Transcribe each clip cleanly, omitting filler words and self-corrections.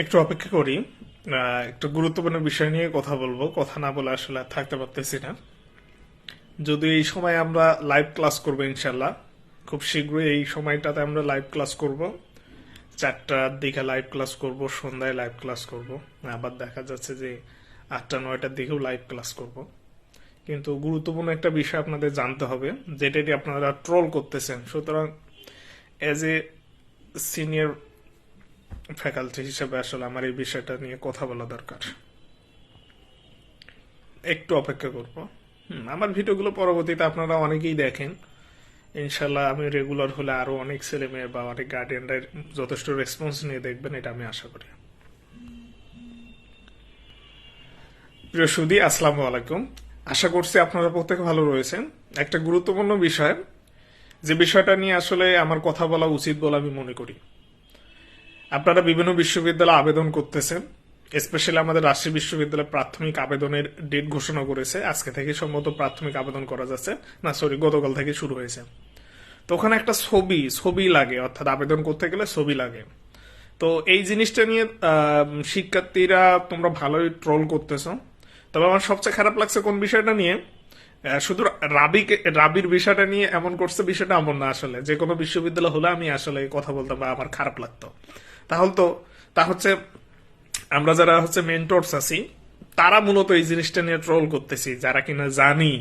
একটু অপেক্ষা করি। একটু গুরুত্বপূর্ণ বিষয় নিয়ে কথা বলবো, কথা না বলে আসলে আর থাকতে পারতেছি না। যদি এই সময় আমরা লাইভ ক্লাস করবো ইনশাল্লাহ, খুব শীঘ্রই এই সময়টাতে আমরা লাইভ ক্লাস করব। 4টার দিকে লাইভ ক্লাস করব, সন্ধ্যায় লাইভ ক্লাস করব, আবার দেখা যাচ্ছে যে 8টা-9টার দিকেও লাইভ ক্লাস করব। কিন্তু গুরুত্বপূর্ণ একটা বিষয় আপনাদের জানতে হবে, যেটাটি আপনারা ট্রোল করতেছেন। সুতরাং এজ এ সিনিয়র ফ্যাকাল্টি হিসেবে আসলে আমার এই বিষয়টা নিয়ে কথা বলা দরকার। একটু অপেক্ষা করব। আমার ভিডিওগুলো পরবর্তীতে আপনারা অনেকেই দেখেন, ইনশাল্লাহ আমি রেগুলার হলে আরো অনেক ছেলে মেয়ে বা অনেক গার্ডিয়ানরা যথেষ্ট রেসপন্স নিয়ে দেখবেন, এটা আমি আশা করি। প্রিয় সুধী, আসসালামু আলাইকুম। আশা করছি আপনারা প্রত্যেকে ভালো রয়েছেন। একটা গুরুত্বপূর্ণ বিষয়, যে বিষয়টা নিয়ে আসলে আমার কথা বলা উচিত বলে আমি মনে করি। আপনারা বিভিন্ন বিশ্ববিদ্যালয়ে আবেদন করতেছেন, স্পেশালি আমাদের রাজশাহী বিশ্ববিদ্যালয় প্রাথমিক আবেদনের ডেট ঘোষণা করেছে। আজকে থেকে সম্ভবত প্রাথমিক আবেদন করা যাচ্ছে, না সরি, গতকাল থেকে শুরু হয়েছে। তো ওখানে একটা ছবি লাগে, অর্থাৎ আবেদন করতে গেলে ছবি লাগে। তো এই জিনিসটা নিয়ে শিক্ষার্থীরা তোমরা ভালোই ট্রোল করতেছো। তবে আমার সবচেয়ে খারাপ লাগছে কোন বিষয়টা নিয়ে, শুধু রাবির বিষয়টা নিয়ে এমন করছে, বিষয়টা এমন না। আসলে যে কোনো বিশ্ববিদ্যালয় হলে আমি আসলে কথা বলতাম বা আমার খারাপ লাগতো। তাহলে তো তা হচ্ছে আমরা যারা হচ্ছে মেন্টরস আছি, তারা মূলত এই জিনিসটা নিয়ে ট্রোল করতেছি, যারা কিনা জানি।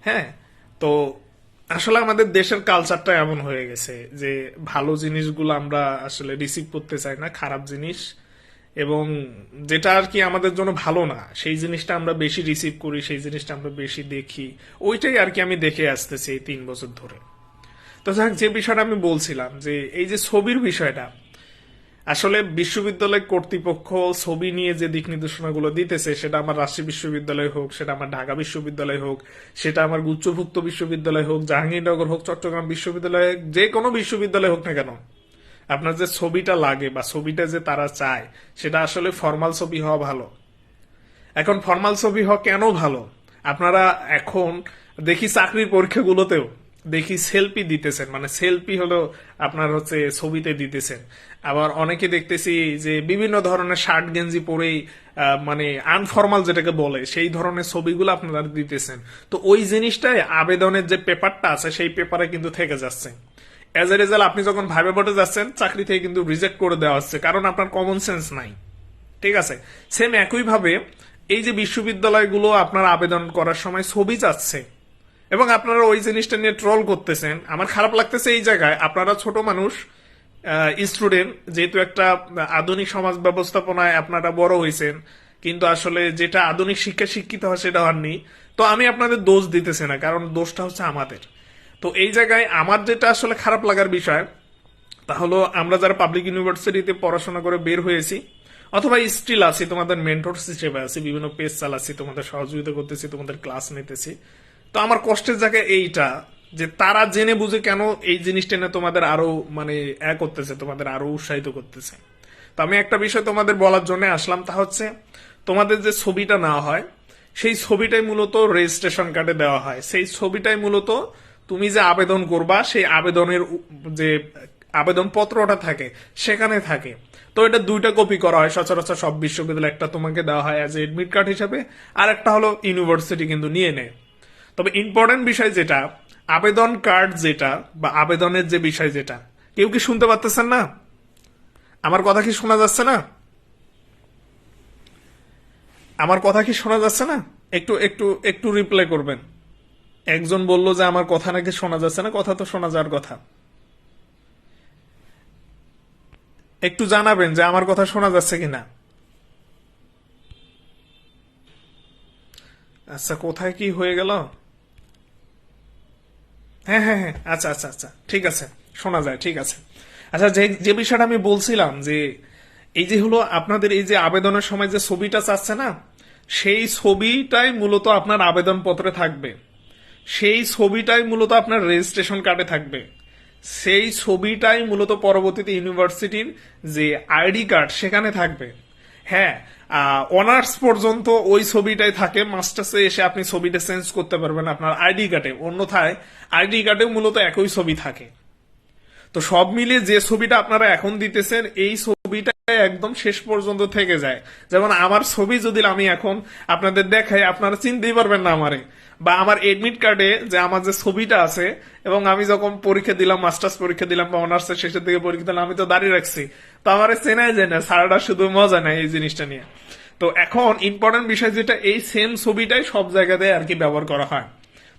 হ্যাঁ, তো আসলে আমাদের দেশের কালচারটা এমন হয়ে গেছে যে ভালো জিনিসগুলো আমরা আসলে রিসিভ করতে চাই না, খারাপ জিনিস এবং যেটা আর কি আমাদের জন্য ভালো না সেই জিনিসটা আমরা বেশি রিসিভ করি, সেই জিনিসটা আমরা বেশি দেখি। ওইটাই আর কি আমি দেখে আসতেছি এই 3 বছর ধরে। তো যাক, যে বিষয়টা আমি বলছিলাম, যে এই যে ছবির বিষয়টা, আসলে বিশ্ববিদ্যালয় কর্তৃপক্ষ ছবি নিয়ে যে দিক নির্দেশনাগুলো দিতেছে, সেটা আমার রাজশাহী বিশ্ববিদ্যালয় হোক, সেটা আমার ঢাকা বিশ্ববিদ্যালয় হোক, সেটা আমার গুচ্ছভুক্ত বিশ্ববিদ্যালয় হোক, জাহাঙ্গীরনগর হোক, চট্টগ্রাম বিশ্ববিদ্যালয়, যে কোনো বিশ্ববিদ্যালয় হোক না কেন, আপনার যে ছবিটা লাগে বা ছবিটা যে তারা চায়, সেটা আসলে ফর্মাল ছবি হওয়া ভালো। এখন ফর্মাল ছবি হওয়া কেন ভালো, আপনারা এখন দেখি চাকরির পরীক্ষাগুলোতেও দেখি সেলফি দিতেছেন, মানে সেলফি হলো আপনার হচ্ছে ছবিতে দিতেছেন। আবার অনেকে দেখতেছি যে বিভিন্ন ধরনের শার্ট গেঞ্জি পরেই মানে আনফর্মাল যেটাকে বলে সেই ধরনের ছবিগুলো আপনারা দিতেছেন। তো ওই জিনিসটাই আবেদনের যে পেপারটা আছে সেই পেপারে কিন্তু থেকে যাচ্ছে। এজ এ রেজাল্ট আপনি যখন ভাইবা বোর্ডে যাচ্ছেন, চাকরি থেকে কিন্তু রিজেক্ট করে দেওয়া হচ্ছে, কারণ আপনার কমন সেন্স নাই। ঠিক আছে, সেম একইভাবে এই যে বিশ্ববিদ্যালয়গুলো আপনার আবেদন করার সময় ছবি চাচ্ছে এবং আপনারা ওই জিনিসটা নিয়ে ট্রল করতেছেন। আমার খারাপ লাগতেছে এই জায়গায়, আপনারা ছোট মানুষ, স্টুডেন্ট, যেহেতু একটা আধুনিক সমাজ ব্যবস্থাপনায় আপনারা বড় হয়েছেন, কিন্তু আসলে যেটা আধুনিক শিক্ষা শিক্ষিত হয় সেটা হননি। তো আমি আপনাদের দোষ দিতেছি না, কারণ দোষটা হচ্ছে আমাদের। তো এই জায়গায় আমার যেটা আসলে খারাপ লাগার বিষয়, তা হলো আমরা যারা পাবলিক ইউনিভার্সিটিতে পড়াশোনা করে বের হয়েছি অথবা স্টিল আছি, তোমাদের মেন্টরস হিসেবে আছি, বিভিন্ন পেজ চালাচ্ছি, তোমাদের সহযোগিতা করতেছি, তোমাদের ক্লাস নিতেছি। তো আমার কষ্টের জায়গায় এইটা, যে তারা জেনে বুঝে কেন এই জিনিসটা নিয়ে তোমাদের আরো মানে করতেছে, তোমাদের আরো উৎসাহিত করতেছে। তো আমি একটা বিষয় তোমাদের বলার জন্য আসলাম, তা হচ্ছে তোমাদের যে ছবিটা নেওয়া হয়, সেই ছবিটাই মূলত রেজিস্ট্রেশন কার্ডে দেওয়া হয়। সেই ছবিটাই মূলত তুমি যে আবেদন করবা সেই আবেদনের যে আবেদন পত্রটা থাকে সেখানে থাকে। তো এটা 2টা কপি করা হয় সচরাচর সব বিশ্ববিদ্যালয়ে, একটা তোমাকে দেওয়া হয় অ্যাজ এডমিট কার্ড হিসাবে, আর একটা হলো ইউনিভার্সিটি কিন্তু নিয়ে নেয়। তবে ইম্পর্টেন্ট বিষয় যেটা, আবেদন কার্ড যেটা বা আবেদনের যে বিষয় যেটা, কেউ কি শুনতে পারতেছেন না? আমার কথা কি শোনা যাচ্ছে না? আমার কথা কি শোনা যাচ্ছে না? একটু একটু একটু রিপ্লাই করবেন। একজন বলল যে আমার কথা নাকি শোনা যাচ্ছে না, কথা তো শোনা যাওয়ার কথা। একটু জানাবেন যে আমার কথা শোনা যাচ্ছে কিনা। আচ্ছা, কোথায় কি হয়ে গেল? হ্যাঁ হ্যাঁ হ্যাঁ, আচ্ছা আচ্ছা আচ্ছা, ঠিক আছে, শোনা যায়, ঠিক আছে। আচ্ছা, যে যে বিষয়টা আমি বলছিলাম, যে এই যে হলো আপনাদের এই যে আবেদনের সময় যে ছবিটা চাচ্ছে না, সেই ছবিটাই মূলত আপনার আবেদনপত্রে থাকবে, সেই ছবিটাই মূলত আপনার রেজিস্ট্রেশন কার্ডে থাকবে, সেই ছবিটাই মূলত পরবর্তীতে ইউনিভার্সিটির যে আইডি কার্ড সেখানে থাকবে। হ্যাঁ, অনার্স পর্যন্ত ওই ছবিটাই থাকে, মাস্টার্সে এসে আপনি ছবিটা চেঞ্জ করতে পারবেন আপনার আইডি কার্ডে, অন্যথায় আইডি কার্ডেও মূলত একই ছবি থাকে। তো সব মিলিয়ে যে ছবিটা আপনারা এখন দিতেছেন, এই ছবিটা একদম শেষ পর্যন্ত থেকে যায়। যেমন আমার ছবি যদি আমি এখন আপনাদের দেখাই, আপনারা চিনতেই পারবেন না আমারে, বা আমার এডমিট কার্ডে যে আমার যে ছবিটা আছে, এবং আমি যখন পরীক্ষা দিলাম, মাস্টার্স পরীক্ষা দিলাম বা অনার্সের শেষের দিকে পরীক্ষা দিলাম, আমি তো দাঁড়িয়ে রাখছি, তো আমার চেনাই যায় না। সারাটা শুধু মজা নেয় এই জিনিসটা নিয়ে। তো এখন ইম্পর্টেন্ট বিষয় যেটা, এই সেম ছবিটাই সব জায়গাতে আর কি ব্যবহার করা হয়।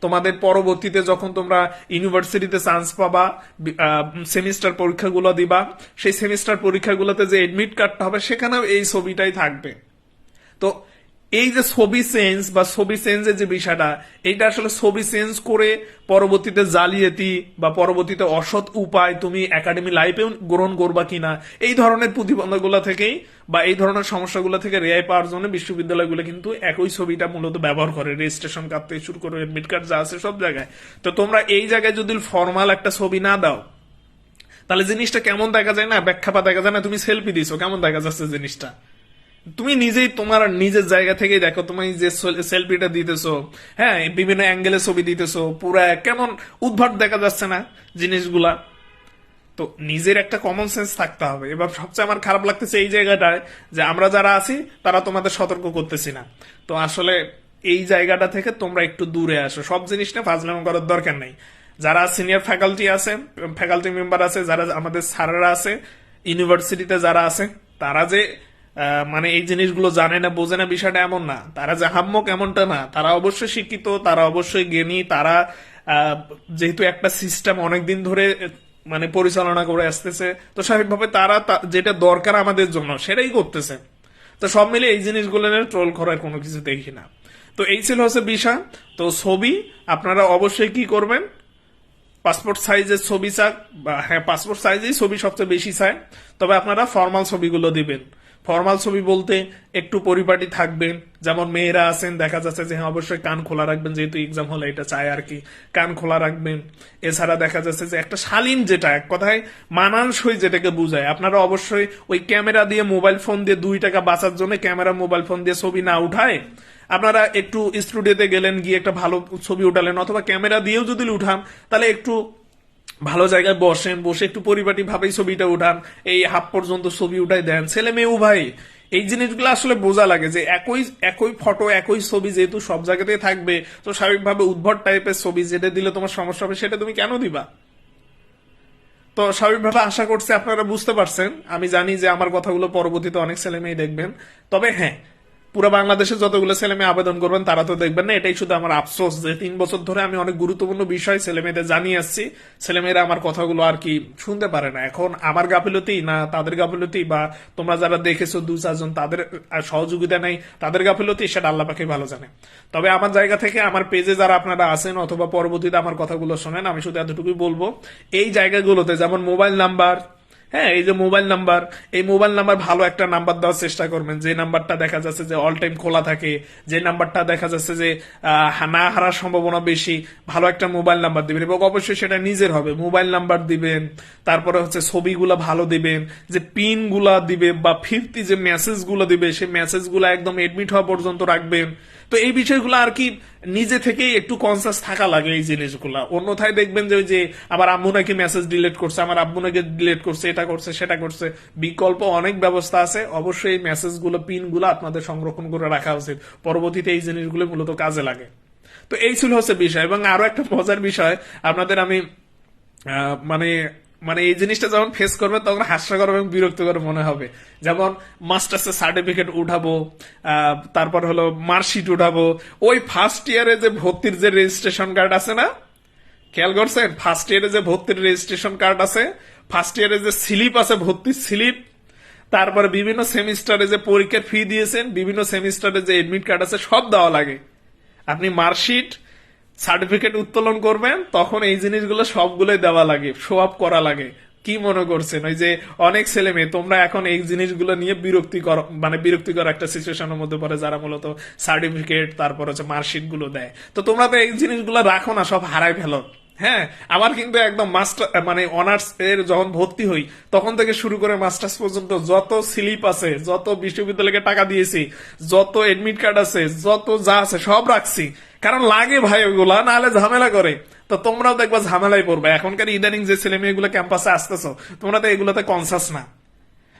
তোমাদের পরবর্তীতে যখন তোমরা ইউনিভার্সিটিতে চান্স পাবা, সেমিস্টার পরীক্ষাগুলো দিবা, সেই সেমিস্টার পরীক্ষাগুলোতে যে এডমিট কার্ডটা হবে সেখানেও এই ছবিটাই থাকবে। তো এই যে ছবি চেঞ্জ বা ছবি চেঞ্জের যে বিষয়টা, এইটা আসলে ছবি চেঞ্জ করে পরবর্তীতে জালিয়াতি বা পরবর্তীতে অসৎ উপায় তুমি একাডেমি লাইফেও গ্রহণ করবা কিনা, এই ধরনের প্রতিবন্ধকগুলো থেকেই বা এই ধরনের সমস্যাগুলো থেকে রেহাই পাওয়ার জন্য বিশ্ববিদ্যালয়গুলো কিন্তু একই ছবিটা মূলত ব্যবহার করে, রেজিস্ট্রেশন কার্ড থেকে শুরু করে এডমিট কার্ড যা আছে সব জায়গায়। তো তোমরা এই জায়গায় যদি ফর্মাল একটা ছবি না দাও, তাহলে জিনিসটা কেমন দেখা যায় না, ব্যাখ্যা দেখা যায় না। তুমি সেলফি দিছো, কেমন দেখা যাচ্ছে জিনিসটা? তুমি নিজেই তোমার নিজের জায়গা থেকেই দেখো, তুমি যে সেলফিটা দিতেছো, হ্যাঁ, বিভিন্ন অ্যাঙ্গেলে ছবি দিতেছো, পুরা কেমন উদ্ভট দেখা যাচ্ছে না জিনিসগুলা? তো নিজের একটা কমন সেন্স থাকতে হবে। এবার সবচেয়ে আমার খারাপ লাগতেছে এই জায়গাটায় যে আমরা যারা আছি তারা তোমাদের সতর্ক করতেছি না। তো আসলে এই জায়গাটা থেকে তোমরা একটু দূরে আসো, সব জিনিস না ফাজলামো করার দরকার নেই। যারা সিনিয়র ফ্যাকাল্টি আছে, ফ্যাকাল্টি মেম্বার আছে, যারা আমাদের স্যাররা আছে, ইউনিভার্সিটিতে যারা আছে, তারা যে মানে এই জিনিসগুলো জানে না, বোঝে না, বিষয়টা এমন না। তারা যে হাম্মক এমনটা না, তারা অবশ্যই শিক্ষিত, তারা অবশ্যই জ্ঞানী, তারা যেহেতু একটা সিস্টেম অনেকদিন ধরে মানে পরিচালনা করে আসতেছে, তো স্বাভাবিকভাবে তারা যেটা দরকার আমাদের জন্য সেটাই করতেছে। তো সব মিলে এই জিনিসগুলো ট্রোল করার কোনো কিছু দেখি না। তো এই ছিল হচ্ছে বিষয়। তো ছবি আপনারা অবশ্যই কি করবেন, পাসপোর্ট সাইজের ছবি চাক, বা হ্যাঁ পাসপোর্ট সাইজেই ছবি সবচেয়ে বেশি চায়, তবে আপনারা ফর্মাল ছবিগুলো দিবেন। ফর্মাল ছবি বলতে একটু পরিপাটি থাকবেন, যেমন মেয়েরা আছেন দেখা যাচ্ছে যে হ্যাঁ অবশ্যই কান খোলা রাখবেন, যেহেতু এক্সাম হলে এটা চায় আর কি, কান খোলা রাখবেন। এছাড়া দেখা যাচ্ছে যে একটা শালীন, যেটা এক কথায় মানানসই যেটাকে বুঝায়, আপনারা অবশ্যই ওই ক্যামেরা দিয়ে, মোবাইল ফোন দিয়ে 2 টাকা বাঁচার জন্য ক্যামেরা মোবাইল ফোন দিয়ে ছবি না উঠায় আপনারা একটু স্টুডিওতে গেলেন, গিয়ে একটা ভালো ছবি উঠালেন, অথবা ক্যামেরা দিয়েও যদি উঠান তাহলে একটু ভালো জায়গায় বসেন, বসে একটু পরিপাটি ভাবেই ছবিটা উঠান, এই হাফ পর্যন্ত ছবি উঠাই দেন। ছেলে মেয়ে উভয় এই জিনিসগুলো আসলে বোঝা লাগে যে একই একই ফটো একই ছবি যেহেতু সব জায়গাতেই থাকবে, তো স্বাভাবিকভাবে উদ্ভট টাইপের ছবি যেটা দিলে তোমার সমস্যা হবে সেটা তুমি কেন দিবা? তো স্বাভাবিকভাবে আশা করছি আপনারা বুঝতে পারছেন। আমি জানি যে আমার কথাগুলো পরবর্তীতে অনেক ছেলে মেয়ে দেখবেন, তবে হ্যাঁ, পুরো বাংলাদেশে যতগুলো ছেলে মেয়ে আবেদন করবেন তারা তো দেখবেন না। এটাই শুধু আমার আফসোস যে 3 বছর ধরে আমি অনেক গুরুত্বপূর্ণ বিষয় ছেলে মেয়েদের জানিয়ে আসছি, ছেলেমেয়েরা আমার কথাগুলো আর কি শুনতে পারে না। এখন আমার গাফিলতি না তাদের গাফিলতি, বা তোমরা যারা দেখেছো 2-4 জন তাদের সহযোগিতা নেই, তাদের গাফিলতি, সেটা আল্লাহ পাকেই ভালো জানে। তবে আমার জায়গা থেকে, আমার পেজে যারা আপনারা আছেন অথবা পরবর্তীতে আমার কথাগুলো শোনেন, আমি শুধু এতটুকুই বলবো, এই জায়গাগুলোতে যেমন মোবাইল নাম্বার, হ্যাঁ এই যে মোবাইল নাম্বার, এই মোবাইল নাম্বার ভালো একটা নাম্বার দেওয়ার চেষ্টা করবেন, যে নাম্বারটা দেখা যাচ্ছে যে অল টাইম খোলা থাকে, যে নাম্বারটা দেখা যাচ্ছে যে না হারার সম্ভাবনা বেশি, ভালো একটা মোবাইল নাম্বার দিবেন, এবং অবশ্যই সেটা নিজের হবে মোবাইল নাম্বার দিবেন। তারপরে হচ্ছে ছবিগুলা ভালো দিবেন, যে পিন গুলা দিবে বা ফিরতি যে মেসেজ গুলো দিবে সেই মেসেজ গুলা একদম এডমিট হওয়া পর্যন্ত রাখবেন। তো এই বিষয়গুলো আর কি নিজে থেকেই একটু কনসাস থাকা লাগে এই জিনিসগুলা। অন্যথায় দেখবেন যে ওই যে আমার আম্মু নাকি মেসেজ ডিলিট করছে, আমার আব্বু নাকি ডিলিট করছে, এটা করছে সেটা করছে, বিকল্প অনেক ব্যবস্থা আছে। অবশ্যই এই মেসেজ গুলো, পিন গুলো আপনাদের সংরক্ষণ করে রাখা উচিত, পরবর্তীতে এই জিনিসগুলো মূলত কাজে লাগে। তো এই ছিল হচ্ছে বিষয়। এবং আরো একটা মজার বিষয় আপনাদের আমি মানে মানে এই জিনিসটা যখন ফেস করবে তখন হাস্যকর এবং বিরক্তিকর মনে হবে। যেমন মাস্টার্সের সার্টিফিকেট উঠাবো, তারপর হলো মার্কশিট উঠাবো, ওই ফার্স্ট ইয়ারে যে ভর্তির যে রেজিস্ট্রেশন কার্ড আছে না, খেয়াল করছেন? ফার্স্ট ইয়ারে যে ভর্তির রেজিস্ট্রেশন কার্ড আছে, ফার্স্ট ইয়ারে যে স্লিপ আছে, ভর্তির স্লিপ, তারপরে বিভিন্ন সেমিস্টারে যে পরীক্ষার ফি দিয়েছেন, বিভিন্ন সেমিস্টারে যে এডমিট কার্ড আছে, সব দেওয়া লাগে। আপনি মার্কশিট, সার্টিফিকেট উত্তোলন করবেন তখন এই জিনিসগুলো সবগুলোই দেওয়া লাগে, শো আপ করা লাগে। কি মনে করছেন ওই যে অনেক ছেলে মেয়ে তোমরা এখন এই জিনিসগুলো নিয়ে বিরক্তিকর একটা সিচুয়েশনের মধ্যে পড়ে, যারা মূলত সার্টিফিকেট তারপর হচ্ছে মার্কশিট গুলো দেয়। তো তোমরা তো এই জিনিসগুলো রাখো না, সব হারাই ফেলো। হ্যাঁ, আমার কিন্তু একদম মাস্টার অনার্স এর যখন ভর্তি হই তখন থেকে শুরু করে মাস্টার্স পর্যন্ত যত স্লিপ আছে, যত বিশ্ববিদ্যালয়কে টাকা দিয়েছি, যত এডমিট কার্ড আছে, যত যা আছে সব রাখছি, কারণ লাগে ভাই ওইগুলা, নাহলে ঝামেলা করে। তো তোমরাও দেখবা ঝামেলায় পড়বে। এখনকার ইদানিং যে ছেলে মেয়েগুলো ক্যাম্পাসে আসতেছো, তোমরা তো এগুলোতে কনসাস না।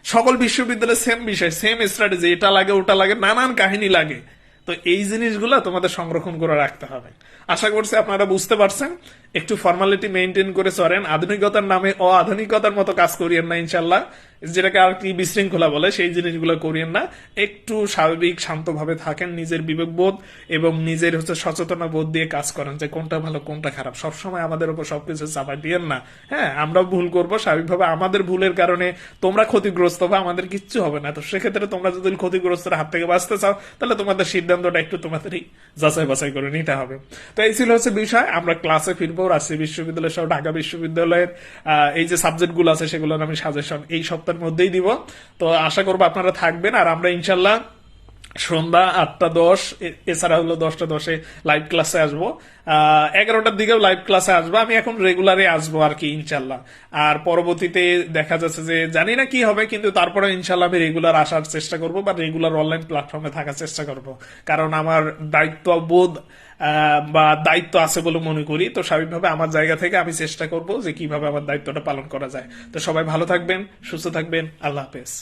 সকল বিশ্ববিদ্যালয়ে সেম বিষয়, সেম স্ট্র্যাটেজি, এটা লাগে ওটা লাগে, নানান কাহিনী লাগে। তো এই জিনিসগুলো তোমাদের সংরক্ষণ করে রাখতে হবে। আশা করছি আপনারা বুঝতে পারছেন। একটু ফর্মালিটি মেনটেন করে চলেন, আধুনিকতার নামে অআধুনিকতার মতো কাজ করিয়েন না ইনশাল্লাহ, যেটাকে আর কি বিশৃঙ্খলা বলে সেই জিনিসগুলো করিয়েন না। একটু স্বাভাবিক শান্তভাবে থাকেন, নিজের বিবেকবোধ এবং নিজের সচেতনা বোধ দিয়ে কাজ করেন যে কোনটা ভালো কোনটা খারাপ। সবসময় আমাদের উপর সবকিছু চাপাই দিয়েন না। হ্যাঁ, আমরা ভুল করবো স্বাভাবিকভাবে, আমাদের ভুলের কারণে তোমরা ক্ষতিগ্রস্ত হবে, আমাদের কিচ্ছু হবে না। তো সেক্ষেত্রে তোমরা যদি ক্ষতিগ্রস্তের হাত থেকে বাঁচতে চাও তাহলে তোমাদের সিদ্ধান্তটা একটু তোমাদেরই যাচাই বাছাই করে নিতে হবে। তো এই ছিল বিষয়। আমরা ক্লাসে ফিরবো। রাজশাহী বিশ্ববিদ্যালয় সহ ঢাকা বিশ্ববিদ্যালয়ের এই যে সাবজেক্ট গুলো আছে সেগুলোর আমি সাজেশন এই সপ্তাহের মধ্যেই দিব। তো আশা করবো আপনারা থাকবেন। আর আমরা ইনশাল্লাহ সন্ধ্যা 8:10 এছাড়া হলো 10:10 লাইভ ক্লাসে আসবো, 11টার দিকেও লাইভ ক্লাসে আসবো। আমি এখন রেগুলারে আসবো আর কি ইনশাল্লাহ। আর পরবর্তীতে দেখা যাচ্ছে যে জানি না কি হবে, কিন্তু তারপরে ইনশাল্লাহ আমি রেগুলার আসার চেষ্টা করব বা রেগুলার অনলাইন প্ল্যাটফর্মে থাকার চেষ্টা করব, কারণ আমার দায়িত্ববোধ বা দায়িত্ব আছে বলে মনে করি। তো স্বাভাবিকভাবে আমার জায়গা থেকে আমি চেষ্টা করব যে কিভাবে আমার দায়িত্বটা পালন করা যায়। তো সবাই ভালো থাকবেন, সুস্থ থাকবেন, আল্লাহ হাফেজ।